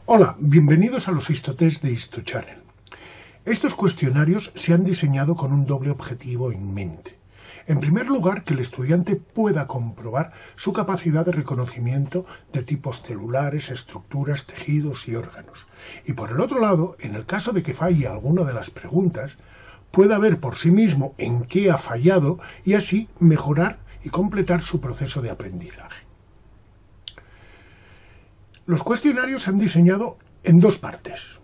Hola, bienvenidos a los Histotest de HistoChannel. Estos cuestionarios se han diseñado con un doble objetivo en mente. En primer lugar, que el estudiante pueda comprobar su capacidad de reconocimiento de tipos celulares, estructuras, tejidos y órganos. Y por el otro lado, en el caso de que falle alguna de las preguntas, pueda ver por sí mismo en qué ha fallado y así mejorar y completar su proceso de aprendizaje. Los cuestionarios se han diseñado en dos partes.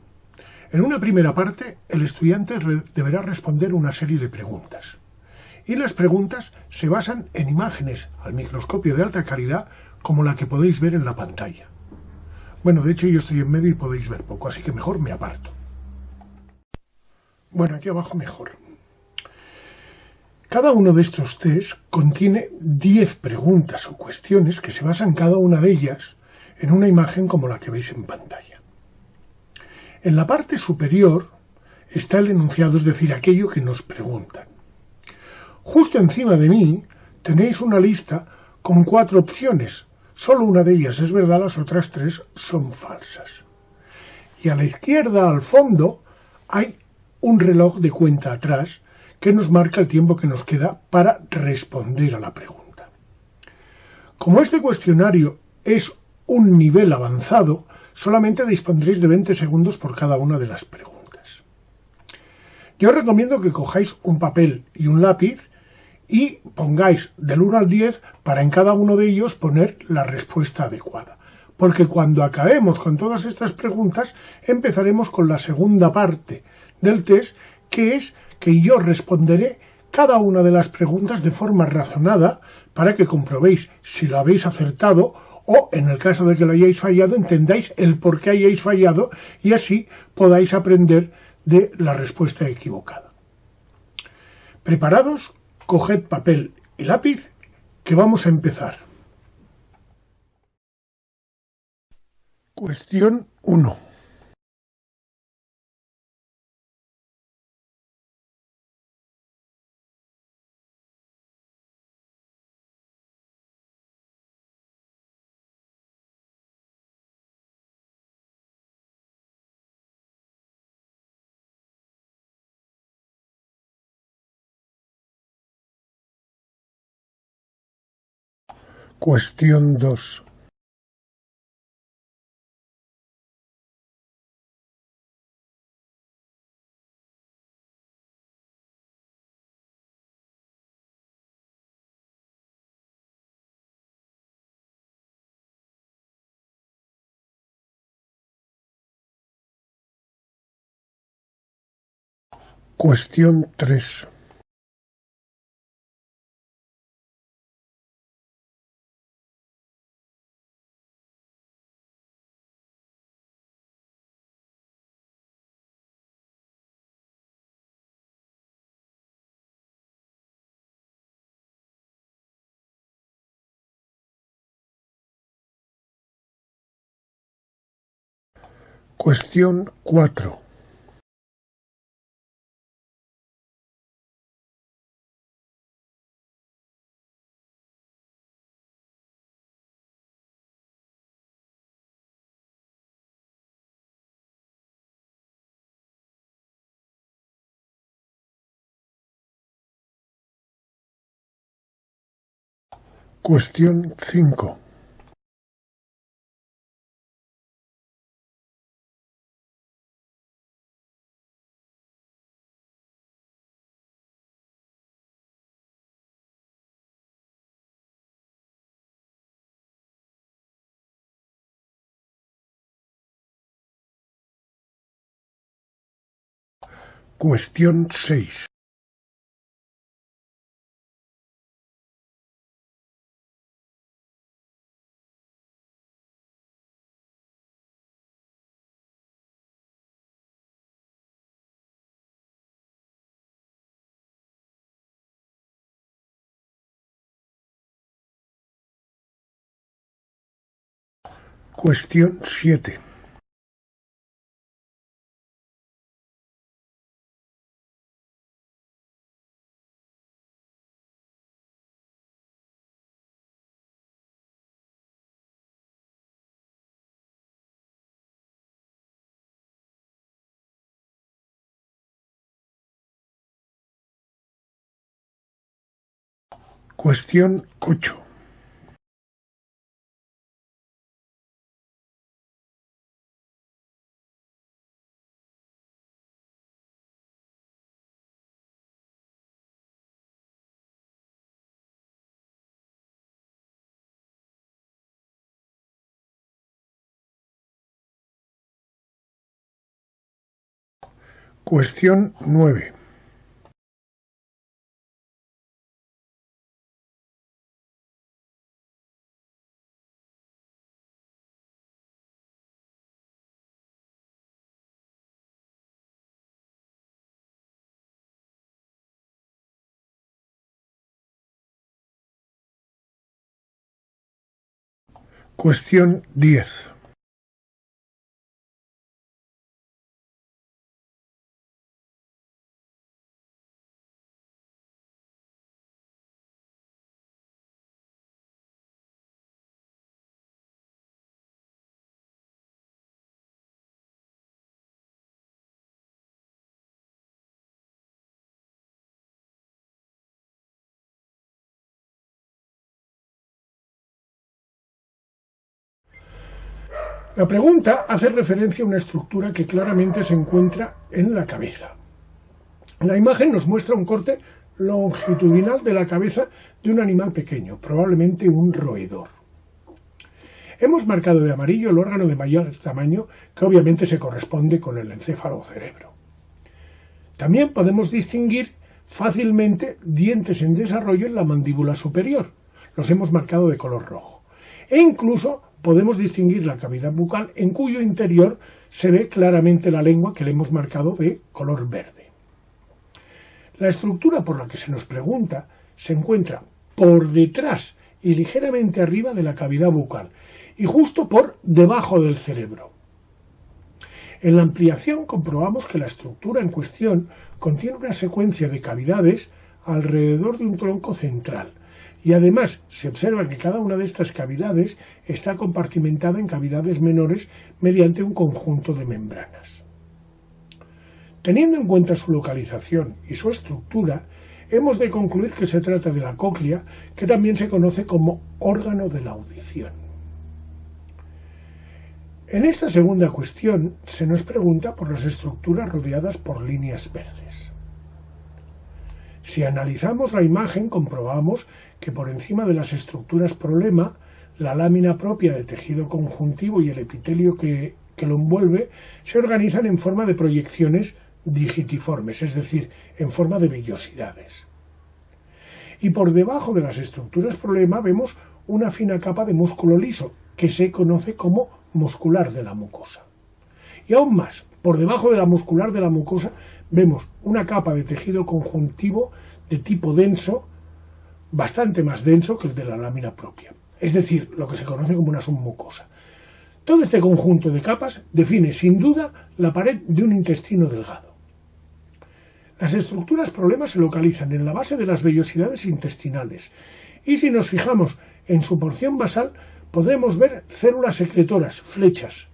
En una primera parte, el estudiante deberá responder una serie de preguntas. Y las preguntas se basan en imágenes al microscopio de alta calidad como la que podéis ver en la pantalla. Bueno, de hecho yo estoy en medio y podéis ver poco, así que mejor me aparto. Bueno, aquí abajo mejor. Cada uno de estos test contiene 10 preguntas o cuestiones que se basan cada una de ellas en una imagen como la que veis en pantalla. En la parte superior está el enunciado, es decir, aquello que nos preguntan. Justo encima de mí tenéis una lista con 4 opciones. Solo una de ellas es verdad, las otras 3 son falsas. Y a la izquierda, al fondo, hay un reloj de cuenta atrás que nos marca el tiempo que nos queda para responder a la pregunta. Como este cuestionario es un nivel avanzado, solamente dispondréis de 20 segundos por cada una de las preguntas. Yo os recomiendo que cojáis un papel y un lápiz y pongáis del 1 al 10 para en cada uno de ellos poner la respuesta adecuada. Porque cuando acabemos con todas estas preguntas, empezaremos con la segunda parte del test, que es que yo responderé cada una de las preguntas de forma razonada para que comprobéis si lo habéis acertado o, en el caso de que lo hayáis fallado, entendáis el por qué hayáis fallado y así podáis aprender de la respuesta equivocada. ¿Preparados? Coged papel y lápiz, que vamos a empezar. Cuestión 1. Cuestión 2. Cuestión 3. Cuestión 4. Cuestión 5. Cuestión 6. Cuestión 7. Cuestión 8. Cuestión 9. Cuestión 10. La pregunta hace referencia a una estructura que claramente se encuentra en la cabeza. La imagen nos muestra un corte longitudinal de la cabeza de un animal pequeño, probablemente un roedor. Hemos marcado de amarillo el órgano de mayor tamaño, que obviamente se corresponde con el encéfalo o cerebro. También podemos distinguir fácilmente dientes en desarrollo en la mandíbula superior. Los hemos marcado de color rojo. E incluso podemos distinguir la cavidad bucal, en cuyo interior se ve claramente la lengua, que le hemos marcado de color verde. La estructura por la que se nos pregunta se encuentra por detrás y ligeramente arriba de la cavidad bucal y justo por debajo del cerebro. En la ampliación comprobamos que la estructura en cuestión contiene una secuencia de cavidades alrededor de un tronco central y además se observa que cada una de estas cavidades está compartimentada en cavidades menores mediante un conjunto de membranas. Teniendo en cuenta su localización y su estructura, hemos de concluir que se trata de la cóclea, que también se conoce como órgano de la audición. En esta segunda cuestión se nos pregunta por las estructuras rodeadas por líneas verdes. Si analizamos la imagen, comprobamos que por encima de las estructuras problema, la lámina propia de tejido conjuntivo y el epitelio que lo envuelve se organizan en forma de proyecciones digitiformes, es decir, en forma de vellosidades. Y por debajo de las estructuras problema vemos una fina capa de músculo liso, que se conoce como muscular de la mucosa. Y aún más, por debajo de la muscular de la mucosa vemos una capa de tejido conjuntivo de tipo denso, bastante más denso que el de la lámina propia, es decir, lo que se conoce como una submucosa. Todo este conjunto de capas define sin duda la pared de un intestino delgado. Las estructuras problema se localizan en la base de las vellosidades intestinales y si nos fijamos en su porción basal podremos ver células secretoras, flechas.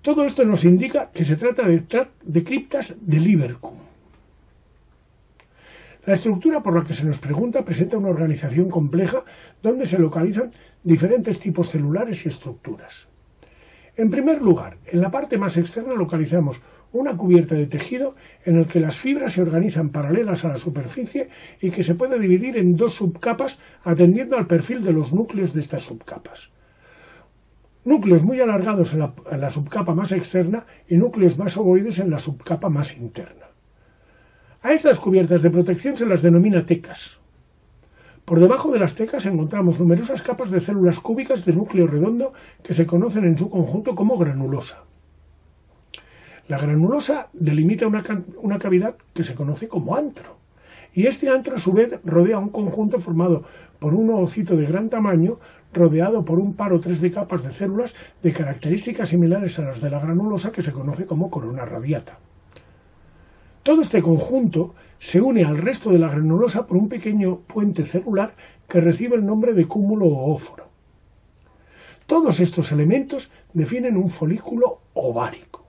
Todo esto nos indica que se trata de criptas de Lieberkühn. La estructura por la que se nos pregunta presenta una organización compleja donde se localizan diferentes tipos celulares y estructuras. En primer lugar, en la parte más externa localizamos una cubierta de tejido en el que las fibras se organizan paralelas a la superficie y que se puede dividir en dos subcapas atendiendo al perfil de los núcleos de estas subcapas. Núcleos muy alargados en la subcapa más externa y núcleos más ovoides en la subcapa más interna. A estas cubiertas de protección se las denomina tecas. Por debajo de las tecas encontramos numerosas capas de células cúbicas de núcleo redondo que se conocen en su conjunto como granulosa. La granulosa delimita una cavidad que se conoce como antro, y este antro a su vez rodea un conjunto formado por un ovocito de gran tamaño rodeado por un par o tres de capas de células de características similares a las de la granulosa que se conoce como corona radiata. Todo este conjunto se une al resto de la granulosa por un pequeño puente celular que recibe el nombre de cúmulo o óforo. Todos estos elementos definen un folículo ovárico.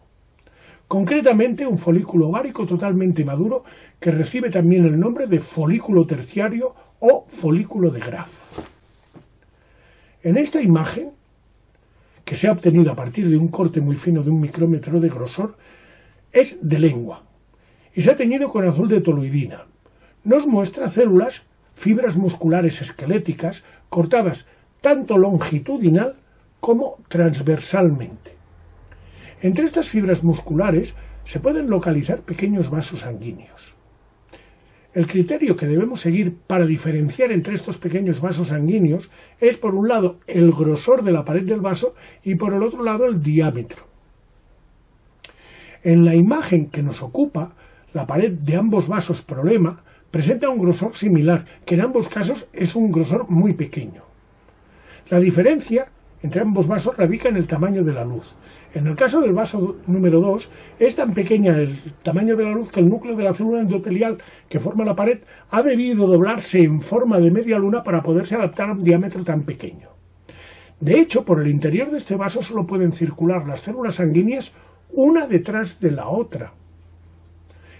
Concretamente, un folículo ovárico totalmente maduro que recibe también el nombre de folículo terciario o folículo de Graf. En esta imagen, que se ha obtenido a partir de un corte muy fino de 1 micrómetro de grosor, es de lengua y se ha teñido con azul de toluidina. Nos muestra células, fibras musculares esqueléticas, cortadas tanto longitudinal como transversalmente. Entre estas fibras musculares se pueden localizar pequeños vasos sanguíneos. El criterio que debemos seguir para diferenciar entre estos pequeños vasos sanguíneos es, por un lado, el grosor de la pared del vaso y, por el otro lado, el diámetro. En la imagen que nos ocupa, la pared de ambos vasos problema presenta un grosor similar, que en ambos casos es un grosor muy pequeño. La diferencia entre ambos vasos radica en el tamaño de la luz. En el caso del vaso número 2, es tan pequeña el tamaño de la luz que el núcleo de la célula endotelial que forma la pared ha debido doblarse en forma de media luna para poderse adaptar a un diámetro tan pequeño. De hecho, por el interior de este vaso solo pueden circular las células sanguíneas una detrás de la otra.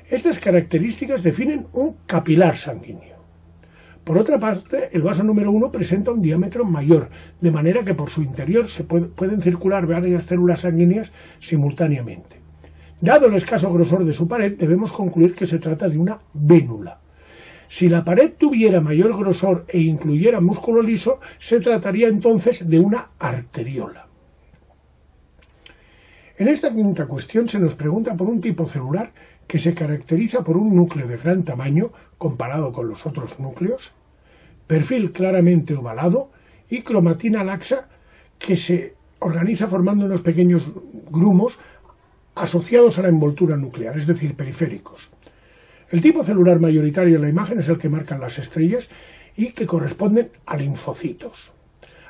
Estas características definen un capilar sanguíneo. Por otra parte, el vaso número 1 presenta un diámetro mayor, de manera que por su interior se pueden circular varias células sanguíneas simultáneamente. Dado el escaso grosor de su pared, debemos concluir que se trata de una vénula. Si la pared tuviera mayor grosor e incluyera músculo liso, se trataría entonces de una arteriola. En esta quinta cuestión se nos pregunta por un tipo celular que se caracteriza por un núcleo de gran tamaño comparado con los otros núcleos, perfil claramente ovalado y cromatina laxa que se organiza formando unos pequeños grumos asociados a la envoltura nuclear, es decir, periféricos. El tipo celular mayoritario en la imagen es el que marcan las estrellas y que corresponden a linfocitos.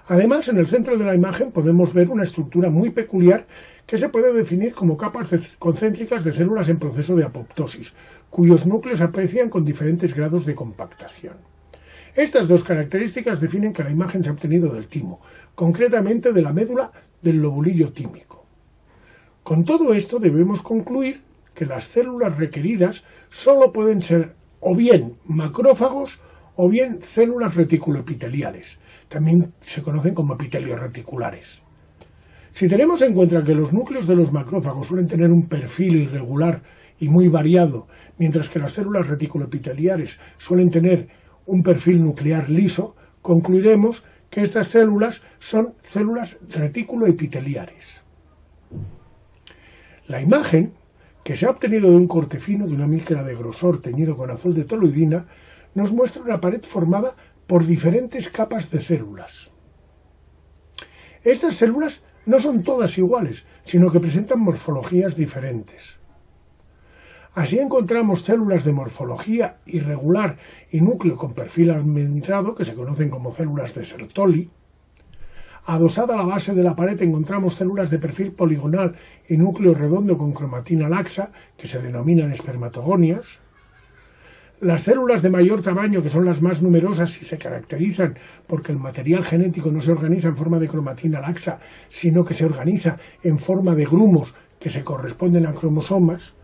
Además, en el centro de la imagen podemos ver una estructura muy peculiar que se puede definir como capas concéntricas de células en proceso de apoptosis, cuyos núcleos aprecian con diferentes grados de compactación. Estas dos características definen que la imagen se ha obtenido del timo, concretamente de la médula del lobulillo tímico. Con todo esto debemos concluir que las células requeridas solo pueden ser o bien macrófagos o bien células reticuloepiteliales. También se conocen como epitelios reticulares. Si tenemos en cuenta que los núcleos de los macrófagos suelen tener un perfil irregular y muy variado, mientras que las células reticuloepiteliares suelen tener un perfil nuclear liso, concluiremos que estas células son células reticuloepiteliares. La imagen, que se ha obtenido de un corte fino de 1 micra de grosor teñido con azul de toluidina, nos muestra una pared formada por diferentes capas de células. Estas células no son todas iguales, sino que presentan morfologías diferentes. Así encontramos células de morfología irregular y núcleo con perfil almendrado, que se conocen como células de Sertoli. Adosada a la base de la pared encontramos células de perfil poligonal y núcleo redondo con cromatina laxa, que se denominan espermatogonias. Las células de mayor tamaño, que son las más numerosas y se caracterizan porque el material genético no se organiza en forma de cromatina laxa, sino que se organiza en forma de grumos que se corresponden a cromosomas,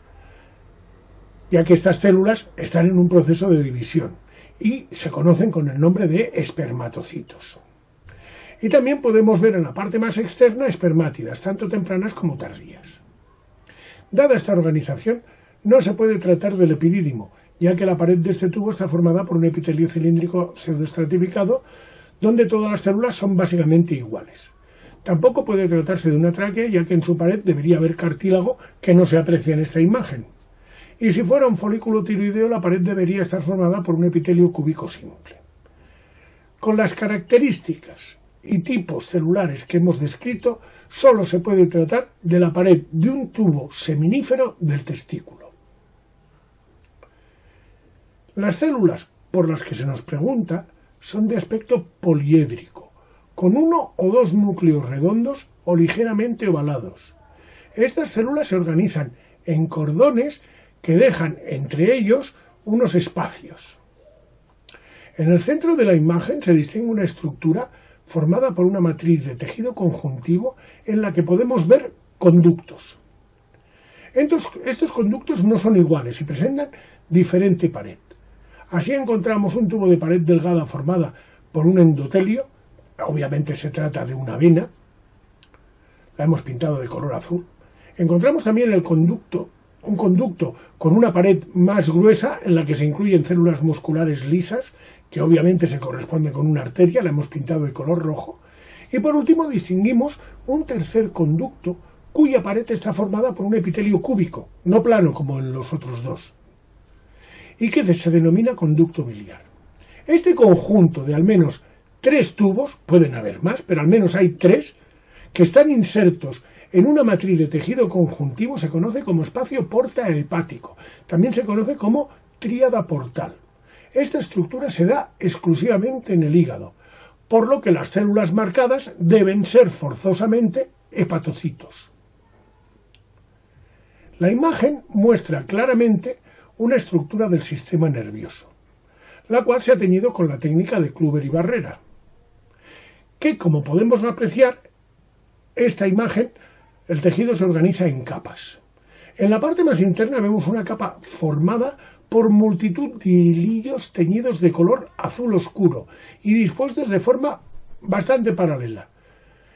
ya que estas células están en un proceso de división y se conocen con el nombre de espermatocitos. Y también podemos ver en la parte más externa espermátidas, tanto tempranas como tardías. Dada esta organización, no se puede tratar del epidídimo, ya que la pared de este tubo está formada por un epitelio cilíndrico pseudoestratificado, donde todas las células son básicamente iguales. Tampoco puede tratarse de una tráquea, ya que en su pared debería haber cartílago que no se aprecia en esta imagen. Y si fuera un folículo tiroideo, la pared debería estar formada por un epitelio cúbico simple. Con las características y tipos celulares que hemos descrito, solo se puede tratar de la pared de un tubo seminífero del testículo. Las células por las que se nos pregunta son de aspecto poliédrico, con 1 o 2 núcleos redondos o ligeramente ovalados. Estas células se organizan en cordones que dejan entre ellos unos espacios. En el centro de la imagen se distingue una estructura formada por una matriz de tejido conjuntivo en la que podemos ver conductos. Estos conductos no son iguales y presentan diferente pared. Así encontramos un tubo de pared delgada formada por un endotelio, obviamente se trata de una vena, la hemos pintado de color azul. Encontramos también un conducto con una pared más gruesa en la que se incluyen células musculares lisas, que obviamente se corresponde con una arteria, la hemos pintado de color rojo. Y por último distinguimos un tercer conducto cuya pared está formada por un epitelio cúbico, no plano como en los otros dos, y que se denomina conducto biliar. Este conjunto de al menos 3 tubos, pueden haber más, pero al menos hay 3, que están insertos en una matriz de tejido conjuntivo, se conoce como espacio porta-hepático. También se conoce como tríada portal. Esta estructura se da exclusivamente en el hígado, por lo que las células marcadas deben ser forzosamente hepatocitos. La imagen muestra claramente una estructura del sistema nervioso, la cual se ha teñido con la técnica de Kluver y Barrera, que, como podemos apreciar, esta imagen, el tejido se organiza en capas. En la parte más interna vemos una capa formada por multitud de hilillos teñidos de color azul oscuro y dispuestos de forma bastante paralela.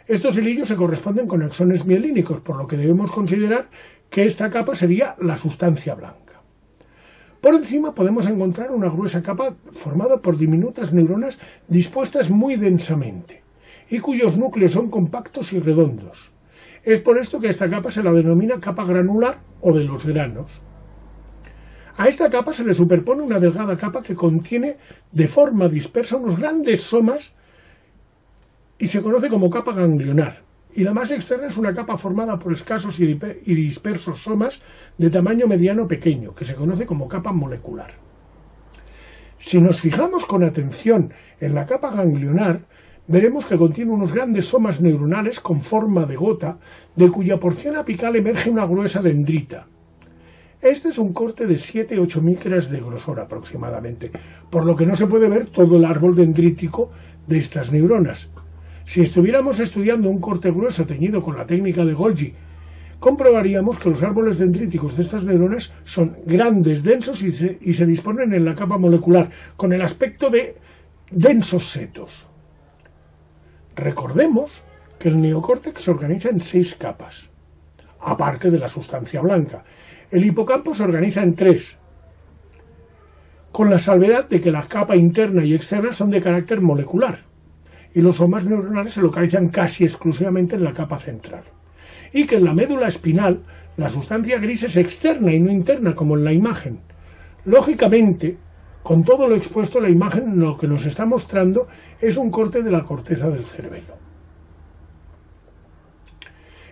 Estos hilillos se corresponden con axones mielínicos, por lo que debemos considerar que esta capa sería la sustancia blanca. Por encima podemos encontrar una gruesa capa formada por diminutas neuronas dispuestas muy densamente y cuyos núcleos son compactos y redondos. Es por esto que a esta capa se la denomina capa granular o de los granos. A esta capa se le superpone una delgada capa que contiene de forma dispersa unos grandes somas y se conoce como capa ganglionar. Y la más externa es una capa formada por escasos y dispersos somas de tamaño mediano-pequeño, que se conoce como capa molecular. Si nos fijamos con atención en la capa ganglionar, veremos que contiene unos grandes somas neuronales con forma de gota, de cuya porción apical emerge una gruesa dendrita. Este es un corte de 7-8 micras de grosor aproximadamente, por lo que no se puede ver todo el árbol dendrítico de estas neuronas. Si estuviéramos estudiando un corte grueso teñido con la técnica de Golgi, comprobaríamos que los árboles dendríticos de estas neuronas son grandes, densos y se disponen en la capa molecular, con el aspecto de densos setos. Recordemos que el neocórtex se organiza en 6 capas, aparte de la sustancia blanca. El hipocampo se organiza en 3, con la salvedad de que la capa interna y externa son de carácter molecular, y los somas neuronales se localizan casi exclusivamente en la capa central, y que en la médula espinal la sustancia gris es externa y no interna, como en la imagen. Lógicamente, con todo lo expuesto, la imagen lo que nos está mostrando es un corte de la corteza del cerebelo.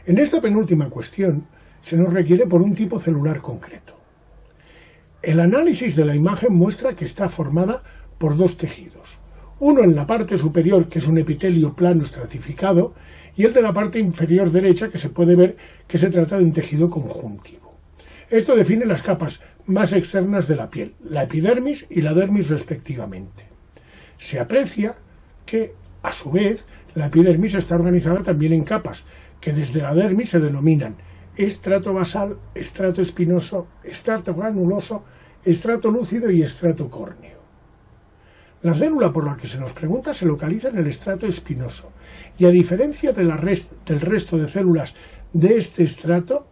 En esta penúltima cuestión se nos requiere por un tipo celular concreto. El análisis de la imagen muestra que está formada por 2 tejidos. Uno en la parte superior, que es un epitelio plano estratificado, y el de la parte inferior derecha, que se puede ver que se trata de un tejido conjuntivo. Esto define las capas más externas de la piel, la epidermis y la dermis respectivamente. Se aprecia que, a su vez, la epidermis está organizada también en capas, que desde la dermis se denominan estrato basal, estrato espinoso, estrato granuloso, estrato lúcido y estrato córneo. La célula por la que se nos pregunta se localiza en el estrato espinoso y, a diferencia de del resto de células de este estrato,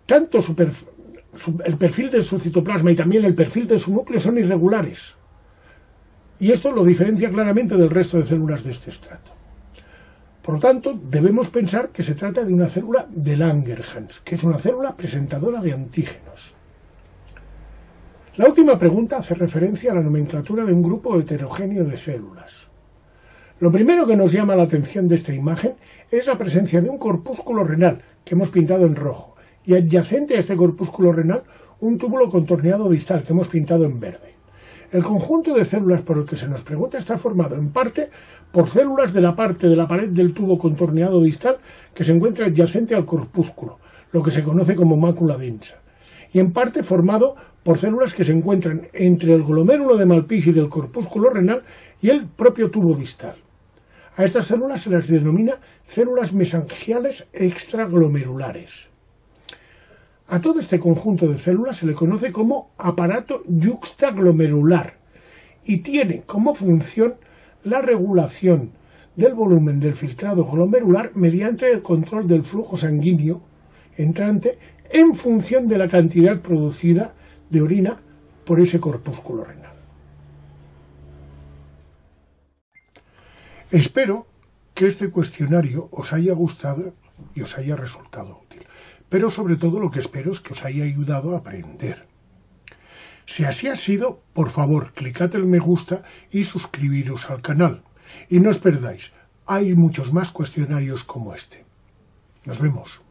tanto el perfil de su citoplasma y también el perfil de su núcleo son irregulares, y esto lo diferencia claramente del resto de células de este estrato. Por lo tanto, debemos pensar que se trata de una célula de Langerhans, que es una célula presentadora de antígenos. La última pregunta hace referencia a la nomenclatura de un grupo heterogéneo de células. Lo primero que nos llama la atención de esta imagen es la presencia de un corpúsculo renal, que hemos pintado en rojo, y adyacente a este corpúsculo renal un túbulo contorneado distal, que hemos pintado en verde. El conjunto de células por el que se nos pregunta está formado en parte por células de la parte de la pared del tubo contorneado distal que se encuentra adyacente al corpúsculo, lo que se conoce como mácula densa, y en parte formado por células que se encuentran entre el glomérulo de Malpighi del corpúsculo renal y el propio tubo distal. A estas células se las denomina células mesangiales extraglomerulares. A todo este conjunto de células se le conoce como aparato yuxtaglomerular y tiene como función la regulación del volumen del filtrado glomerular mediante el control del flujo sanguíneo entrante en función de la cantidad producida de orina por ese corpúsculo renal. Espero que este cuestionario os haya gustado y os haya resultado útil, pero sobre todo lo que espero es que os haya ayudado a aprender. Si así ha sido, por favor, clicad el me gusta y suscribiros al canal. Y no os perdáis, hay muchos más cuestionarios como este. Nos vemos.